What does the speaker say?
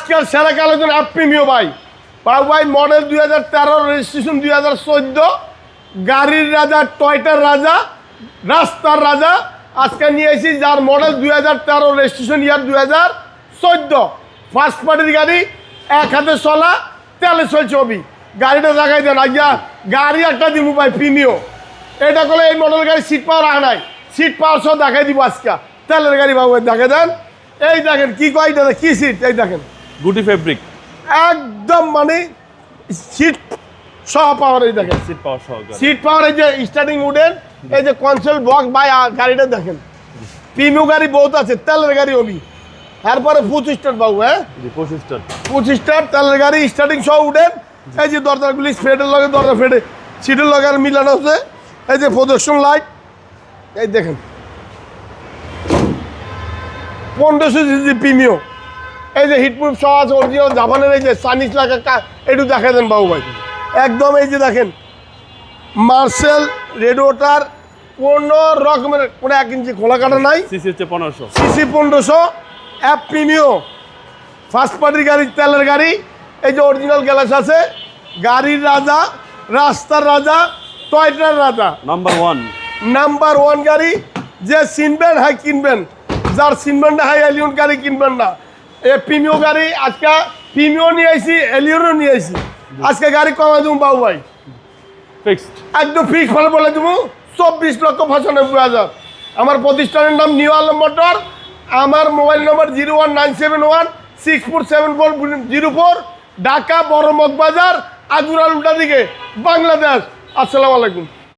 আজকাল সেরা collection app Premio ভাই বাবু ভাই মডেল 2013 রেজিস্ট্রেশন 2014 গাড়ির রাজা টয়টার রাজা রাস্তার রাজা আজকে নিয়ে এসেছি যার মডেল 2013 রেজিস্ট্রেশন ইয়ার 2014 ফার্স্ট পার্টির গাড়ি এক হাতে চলা তেলে চলছে অবি গাড়িটা দেখাই দেন আজ্ঞা গাড়ি একটা দিব ভাই প্রিমিও এটা করলে এই মডেল গাড়ি সিট পাওয়ার রাখা নাই সিট পাওয়ার সব দেখাই দিব আজকে তেলের গাড়ি বাবু দেখে দেন এই দেখেন কি কয়টা কি সিট এই দেখেন গুটি ফেব্রিক একদম মানে সিট সহ পাওয়ার এই দেখেন সিট পাওয়ার সহ সিট পাওয়ার এই যে স্টার্টিং উডেন এই যে কনসোল বক্স ভাই গাড়িটা দেখেন প্রিমিও গাড়ি বহুত আছে তেলের গাড়ি অবি তারপরে 25 স্টার বাবু হ্যাঁ 25 স্টার তেলের গাড়ি স্টার্টিং সহ উডেন এই যে দরজাগুলি ফেডের লগে দরজা ফেডে সিটের লগে আর মিলানো আছে এই যে প্রদর্শন লাইট এই দেখেন 1500 সিসি প্রিমিও এই যে হিটপ্রুফ সহ আছে অরিজিনাল জাপানের এই যে সানিস লাগা একটু দেখা দেন বাবু ভাই একদম এই যে দেখেন মার্সেল রেডিওটার কোনো রকমের কোনো 1 ইঞ্চি খোলা কাটা নাই সিসি হচ্ছে 1500 সিসি 1500 অ্যাপ প্রিমিও ফার্স্ট পার্টির গাড়ি তেলের গাড়ি এই যে অরিজিনাল গ্যালাস আছে গাড়ির রাজা রাস্তার রাজা টয়টার রাজা নাম্বার 1 গাড়ি যে চিনবেন হ্যাঁ কিনবেন যার চিনবেন না হ্যাঁ এলিয়ন গাড়ি কিনবেন না এই প্রিমিও গাড়ি আজকে প্রিমিও নিয়ে আইছি এলিয়নও নিয়ে আইছি আজকে গাড়ি কমাই দেবো বাবু ভাই ফিক্সড একদম ফিক্স ভালো বলে দেবো 24,95,000 আমার প্রতিষ্ঠানের নাম নিউ আলম মোটর আমার মোবাইল নম্বর 01971 ঢাকা বড় মগবাজার আজুরাল উল্টা দিকে বাংলাদেশ আসসালামু আলাইকুম